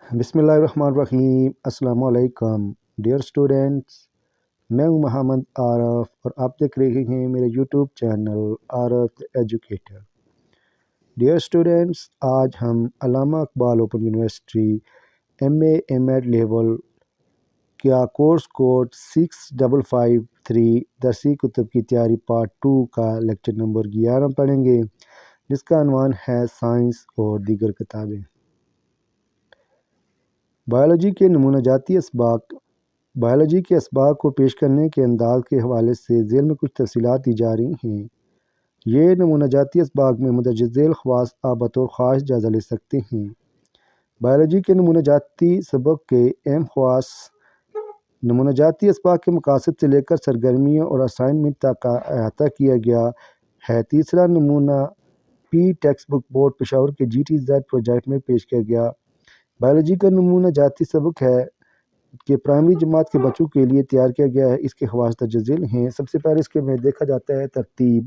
بسم اللہ الرحمن الرحیم۔ السلام علیکم ڈیئر اسٹوڈینٹس، میں ہوں محمد عارف اور آپ دیکھ رہے ہیں میرے YouTube channel Arif educator. Dear students, آج ہم Allama Iqbal Open University M Ed level کیا کورس کوڈ 6553 درسی کتب کی تیاری پارٹ 2 کا لیکچر نمبر 11 پڑھیں گے، جس کا عنوان ہے سائنس اور دیگر کتابیں۔ بائیولوجی کے نمونہ جاتی اسباق۔ بائیولوجی کے اسباق کو پیش کرنے کے انداز کے حوالے سے ذیل میں کچھ تفصیلات دی جا رہی ہیں۔ یہ نمونہ جاتی اسباق میں مندرجہ ذیل خواص آپ بطور خواص جائزہ لے سکتے ہیں۔ بائیولوجی کے نمونہ جاتی سبق کے اہم خواص نمونہ جاتی اسباق کے مقاصد سے لے کر سرگرمیوں اور اسائنمنٹ تک کا احاطہ کیا گیا ہے۔ تیسرا نمونہ پی ٹیکسٹ بک بورڈ پشاور کے GTZ پروجیکٹ میں پیش کیا گیا۔ بائیولوجی کا نمونہ جاتی سبق ہے کہ پرائمری جماعت کے بچوں کے لیے تیار کیا گیا ہے۔ اس کے خواص درج ذیل ہیں۔ سب سے پہلے اس کے میں دیکھا جاتا ہے ترتیب۔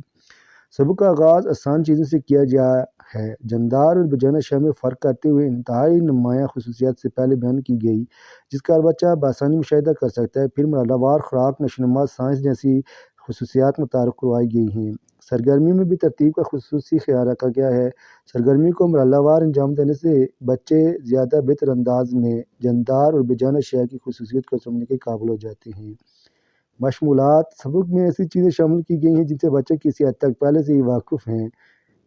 سبق کا آغاز آسان چیزوں سے کیا گیا ہے۔ جاندار اور بے جان اشیاء میں فرق کرتے ہوئے انتہائی نمایاں خصوصیات سے پہلے بیان کی گئی، جس کا ہر بچہ بآسانی مشاہدہ کر سکتا ہے۔ پھر مرحلہ وار خوراک، نشوونما، سائنس جیسی خصوصیات متعارف کروائی گئی ہیں۔ سرگرمیوں میں بھی ترتیب کا خصوصی خیال رکھا گیا ہے۔ سرگرمیوں کو مرحلہ وار انجام دینے سے بچے زیادہ بہتر انداز میں جاندار اور بے جان اشیاء کی خصوصیت کو سمجھنے کے قابل ہو جاتے ہیں۔ مشمولات۔ سبق میں ایسی چیزیں شامل کی گئی ہیں جن سے بچے کسی حد تک پہلے سے ہی واقف ہیں۔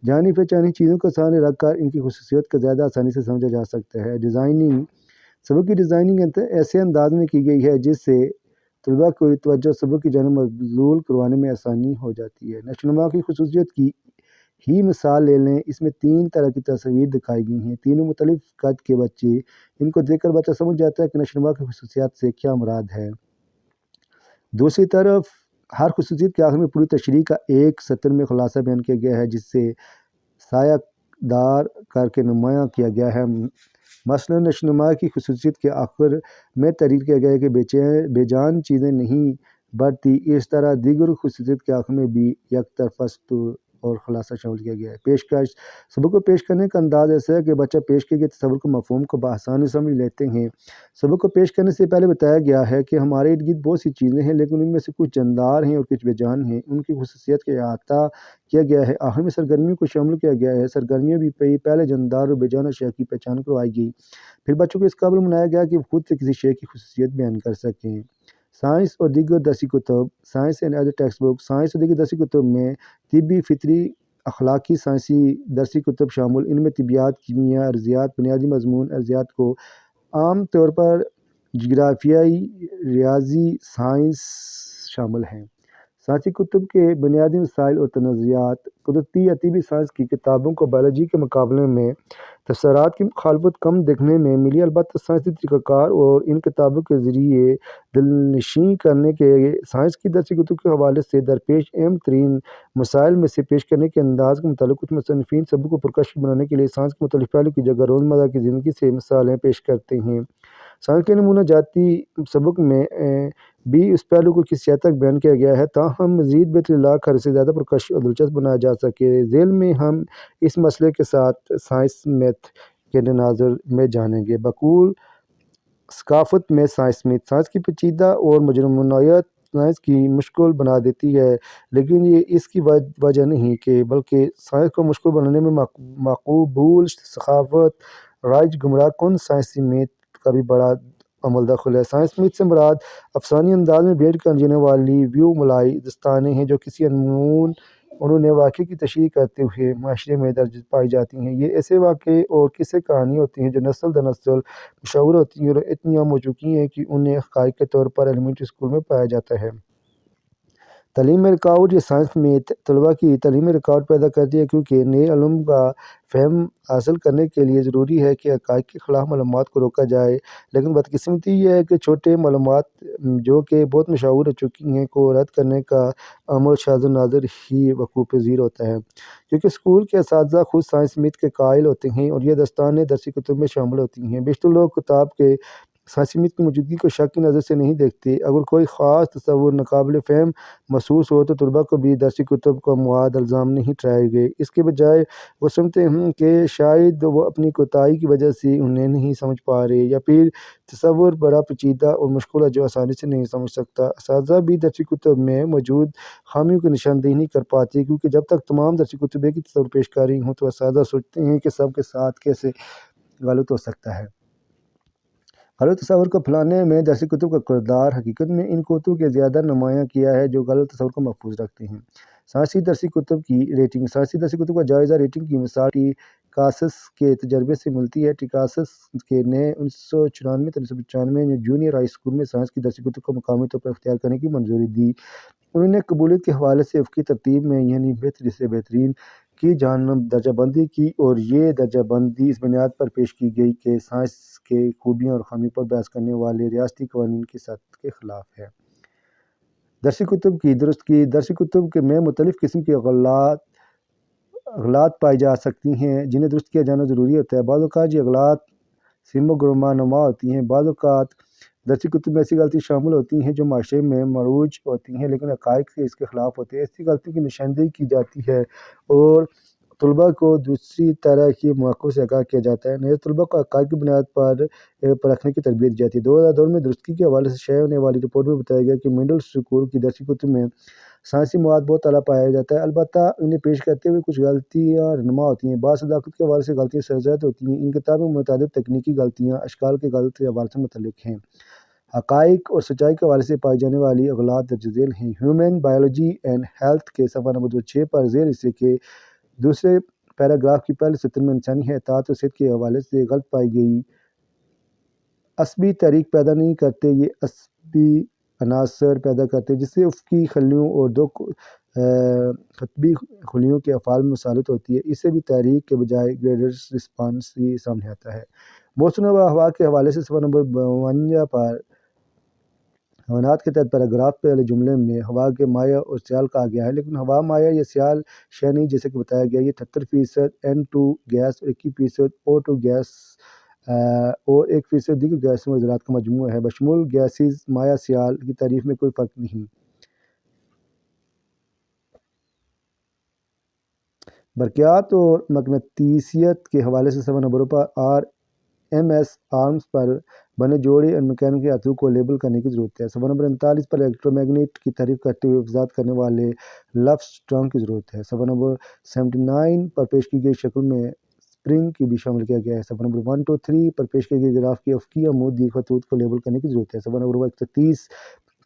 جانی پہچانی چیزوں کو سامنے رکھ کر ان کی خصوصیت کو زیادہ آسانی سے سمجھا جا سکتا ہے۔ ڈیزائننگ۔ سبق کی ڈیزائننگ ایسے انداز میں کی گئی ہے جس سے طلباء کو توجہ سبق کی جانب مبذول کروانے میں آسانی ہو جاتی ہے۔ نشوونما کی خصوصیت کی ہی مثال لے لیں۔ اس میں 3 طرح کی تصاویر دکھائی گئی ہیں۔ تینوں مختلف قد کے بچے۔ ان کو دیکھ کر بچہ سمجھ جاتا ہے کہ نشوونما کی خصوصیات سے کیا مراد ہے۔ دوسری طرف ہر خصوصیت کے آخر میں پوری تشریح کا ایک سطر میں خلاصہ بیان کیا گیا ہے، جس سے سایہ دار کر کے نمایاں کیا گیا ہے۔ مثلاً نشوونما کی خصوصیت کے آخر میں تحریر کیا گیا ہے کہ بے جان چیزیں نہیں بڑھتی۔ اس طرح دیگر خصوصیت کے آخر میں بھی یک طرفہ سطور اور خلاصہ شامل کیا گیا ہے۔ پیشکش۔ سبق کو پیش کرنے کا انداز ایسا ہے کہ بچہ پیش کیے گئے تصور کو مفہوم کو بآسانی سمجھ لیتے ہیں۔ سبق کو پیش کرنے سے پہلے بتایا گیا ہے کہ ہمارے ارد گرد بہت سی چیزیں ہیں، لیکن ان میں سے کچھ جاندار ہیں اور کچھ بے جان ہیں۔ ان کی خصوصیت کا احاطہ کیا گیا ہے۔ آخر میں سرگرمیوں کو شامل کیا گیا ہے۔ سرگرمیوں بھی پہلے جاندار اور بے جان اشیاء کی پہچان کروائی گئی، پھر بچوں کو اس قابل بنایا گیا کہ وہ خود سے کسی شے کی خصوصیت بیان کر سکیں۔ سائنس اور دیگر درسی کتب۔ Science and other text book. Science اور دیگر درسی کتب میں طبی، فطری، اخلاقی، سائنسی درسی کتب شامل۔ ان میں طبیعیات، کیمیا، ارضیات، بنیادی مضمون ارضیات کو عام طور پر جغرافیائی، ریاضی سائنس شامل ہیں۔ سائنسی کتب کے بنیادی مسائل اور تنازعات۔ قدرتی یا طبی سائنس کی کتابوں کو بائیولوجی کے مقابلے میں تفسیرات کی مخالفت کم دیکھنے میں ملی، البتہ سائنسی طریقہ کار اور ان کتابوں کے ذریعے دلنشیں کرنے کے سائنس کی درسی کتب کے حوالے سے درپیش اہم ترین مسائل میں سے پیش کرنے کے انداز کے متعلق کچھ مصنفین سبق کو پرکشش بنانے کے لیے سائنس کے مختلف پہلو کی جگہ روزمرہ کی زندگی سے مثالیں پیش کرتے ہیں۔ سائنس کے نمونہ جاتی سبق میں بھی اس پہلو کو کسی حد تک بیان کیا گیا ہے، تاہم مزید بہتری لا کر اسے زیادہ پرکشش اور دلچسپ بنایا جا سکے۔ ذیل میں ہم اس مسئلے کے ساتھ سائنس میتھ کے تناظر میں جانیں گے۔ بقول ثقافت میں سائنس میتھ۔ سائنس کی پیچیدہ اور مجموعی نوعیت سائنس کی مشکل بنا دیتی ہے، لیکن یہ اس کی وجہ نہیں کہ بلکہ سائنس کو مشکل بنانے میں مقبول ثقافت رائج گمراہ کن سائنسی میتھ کا بھی بڑا عمل دخل ہے۔ سائنس میتھ سے مراد افسانوی انداز میں بیان کی جانے والی ویوملائی داستانیں ہیں جو کسی انہوں واقعے کی تشریح کرتے ہوئے معاشرے میں درج پائی جاتی ہیں۔ یہ ایسے واقعے اور قصے کہانی ہوتی ہیں جو نسل در نسل مشہور ہوتی ہیں اور اتنی عام ہو چکی ہیں کہ انہیں حقائق کے طور پر ایلیمنٹری اسکول میں پایا جاتا ہے۔ تعلیم میں رکاوٹ۔ یہ سائنس میتھ طلباء کی تعلیم میں رکاوٹ پیدا کرتی ہے، کیونکہ نئے علوم کا فہم حاصل کرنے کے لیے ضروری ہے کہ حقائق کے خلاف معلومات کو روکا جائے، لیکن بدقسمتی یہ ہے کہ چھوٹے معلومات جو کہ بہت مشہور ہو چکی ہیں کو رد کرنے کا عمل شاذ و نادر ہی وقوع پذیر ہوتا ہے، کیونکہ اسکول کے اساتذہ خود سائنس میتھ کے قائل ہوتے ہیں اور یہ داستانیں درسی کتب میں شامل ہوتی ہیں۔ بیشتر لوگ کتاب کے سائنسی میت کی موجودگی کو شک کی نظر سے نہیں دیکھتے۔ اگر کوئی خاص تصور ناقابل فہم محسوس ہو تو طلباء کو بھی درسی کتب کا مواد الزام نہیں ٹھہرائے گئے۔ اس کے بجائے وہ سمجھتے ہیں کہ شاید وہ اپنی کوتاہی کی وجہ سے انہیں نہیں سمجھ پا رہے، یا پھر تصور بڑا پیچیدہ اور مشکل ہے جو آسانی سے نہیں سمجھ سکتا۔ اساتذہ بھی درسی کتب میں موجود خامیوں کی نشاندہی نہیں کر پاتے، کیونکہ جب تک تمام درسی کتب ایک ہی تصور پیش کر رہی ہوں تو اساتذہ سوچتے ہیں کہ سب کے ساتھ کیسے غلط ہو سکتا ہے۔ غلط تصور کو پھیلانے میں درسی کتب کا کردار حقیقت میں ان قوتوں کے زیادہ نمایاں کیا ہے جو غلط تصور کو محفوظ رکھتے ہیں۔ سائنسی درسی کتب کی ریٹنگ۔ سائنسی درسی کتب کا جائزہ ریٹنگ کی مثال ٹیکاساس کے تجربے سے ملتی ہے۔ ٹیکاساس نے 1994-95 میں جونیئر ہائی اسکول میں سائنس کی درسی کتب کو مقامی طور پر اختیار کرنے کی منظوری دی۔ انہوں نے قبولیت کے حوالے سے افقی ترتیب میں یعنی بہترین سے بہترین کی جانب درجہ بندی کی، اور یہ درجہ بندی اس بنیاد پر پیش کی گئی کہ سائنس کے خوبیوں اور خامیوں پر بحث کرنے والے ریاستی قوانین کی سخت کے خلاف ہے۔ درسی کتب کی درستگی۔ درسی کتب میں مختلف قسم کے اغلاط پائی جا سکتی ہیں جنہیں درست کیا جانا ضروری ہوتا ہے۔ بعض اوقات یہ اغلاط سیموگرامہ نما ہوتی ہیں۔ بعض اوقات درسی کتب میں ایسی غلطی شامل ہوتی ہیں جو معاشرے میں مروج ہوتی ہیں لیکن حقائق سے اس کے خلاف ہوتی ہیں۔ ایسی غلطیوں کی نشاندہی کی جاتی ہے اور طلباء کو دوسری طرح کے مواقع سے آگاہ کیا جاتا ہے۔ نئے طلباء کو حقائق کی بنیاد پر پرکھنے کی تربیت دی جاتی ہے۔ 2002 میں درستگی کے حوالے سے شائع ہونے والی رپورٹ میں بتایا گیا کہ مڈل اسکول کی درسی کتب میں سائنسی مواد بہت اعلیٰ پایا جاتا ہے، البتہ انہیں پیش کرتے ہوئے کچھ غلطیاں رونما ہوتی ہیں۔ بعض صداقت کے حوالے سے غلطیاں سرزد ہوتی ہیں۔ ان کتابوں میں متعدد تکنیکی غلطیاں اشکال کے غلط حوالے سے متعلق ہیں۔ حقائق اور سچائی کے حوالے سے پائی جانے والی اغلاط درج ذیل ہیں۔ ہیومن بائیولوجی اینڈ ہیلتھ کے صفحہ نمبر 206 پر ذیل حصے کے دوسرے پیراگراف کی پہلے سطر میں انسانی حیاتیات اور صحت کے حوالے سے غلط پائی گئی عصبی تحریک پیدا نہیں کرتے، یہ عصبی عناصر پیدا کرتے جس سے افقی خلیوں اور دو قطبی خلیوں کے افعال میں مسالت ہوتی ہے۔ اس سے بھی تحریک کے بجائے گریڈر رسپانس ہی سامنے آتا ہے۔ موسم و ہوا کے حوالے سے صفحہ نمبر 52 پر حیوانات کے تحت پیراگراف پہلے جملے میں ہوا کے مائع اور سیال کہا گیا ہے، لیکن ہوا مائع یا سیال شے نہیں جیسے کہ بتایا گیا۔ یہ 78% N2 گیس اور 21% O2 گیس اور 1% دیگر گیسوں و ذرات کا مجموعہ ہے۔ بشمول گیسز مائع سیال کی تعریف میں کوئی فرق نہیں۔ برقیات اور مقناطیسیت کے حوالے سے صفحہ نمبر پر RMS آرمز پر بنے جوڑے اور میکینیکل ہاتھوں کو لیبل کرنے کی ضرورت ہے۔ صفحہ نمبر 39 پر الیکٹرو میگنیٹ کی تعریف کرتے ہوئے وضاحت کرنے والے لفظ سٹرانگ کی ضرورت ہے۔ صفحہ نمبر 79 پر پیش کی گئی شکل میں اسپرنگ کی بھی شامل کیا گیا ہے۔ صفحہ نمبر 123 پر پیش کی گئی گراف کی افقی عمودی خطوط کو لیبل کرنے کی ضرورت ہے۔ صفحہ نمبر 130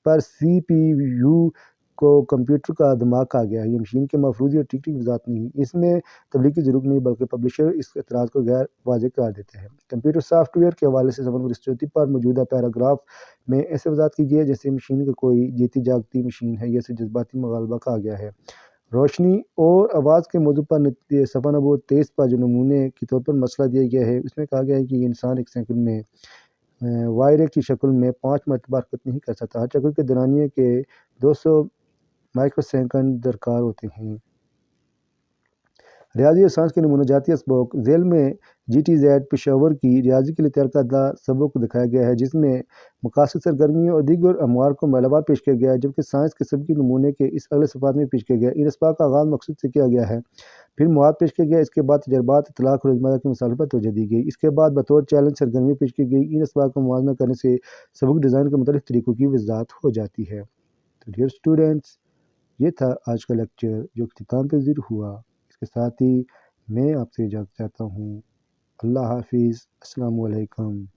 پر CPU کو کمپیوٹر کا دماغ کہا گیا ہے۔ یہ مشین کے مفروضی اور ٹکٹ کی وضاحت نہیں، اس میں تبلیغ کی ضرورت نہیں، بلکہ پبلشر اس اعتراض کو غیر واضح قرار دیتے ہیں۔ کمپیوٹر سافٹ ویئر کے حوالے سے صفحہ نمبر 34 پر موجودہ پیراگراف میں ایسے وضاحت کی گئی ہے جیسے مشین کا کوئی جیتی جاگتی مشین ہے یا اسے جذباتی مغالبہ کہا گیا ہے۔ روشنی اور آواز کے موضوع پر صفحہ نمبر 23 پر جو نمونے کے طور پر مسئلہ دیا گیا ہے اس میں کہا گیا ہے کہ یہ انسان ایک سیکنڈ میں وائرے کی شکل میں 5 مرتبہ حرکت نہیں کر سکتا۔ ہر چکر کے دورانیے کے 200 مائکرو سیکنڈ درکار ہوتے ہیں۔ ریاضی اور سائنس کے نمونہ جاتی اسباق۔ ذیل میں GTZ پشاور کی ریاضی کے لیے تیار کردہ سبق دکھایا گیا ہے جس میں مقاصد، سرگرمیوں اور دیگر امور کو مرحلہ پیش کیا گیا ہے، جبکہ سائنس کے سبقی نمونے کے اس اگلے صفحات میں پیش کیا گیا ہے۔ ان اسباق کا آغاز مقصد سے کیا گیا ہے، پھر مواد پیش کیا گیا، اس کے بعد تجربات، اطلاق اور روزمرہ کے مسائل پر توجہ دی گئی، اس کے بعد بطور چیلنج سرگرمی پیش کی گئی۔ ان اسباق کا موازنہ کرنے سے سبق ڈیزائن کے مختلف طریقوں کی وضاحت ہو جاتی ہے۔ تو ڈیئر اسٹوڈنٹس، یہ تھا آج کا لیکچر جو اختتام پذیر ہوا۔ اس کے ساتھ ہی میں آپ سے اجازت چاہتا ہوں۔ اللہ حافظ۔ السلام علیکم۔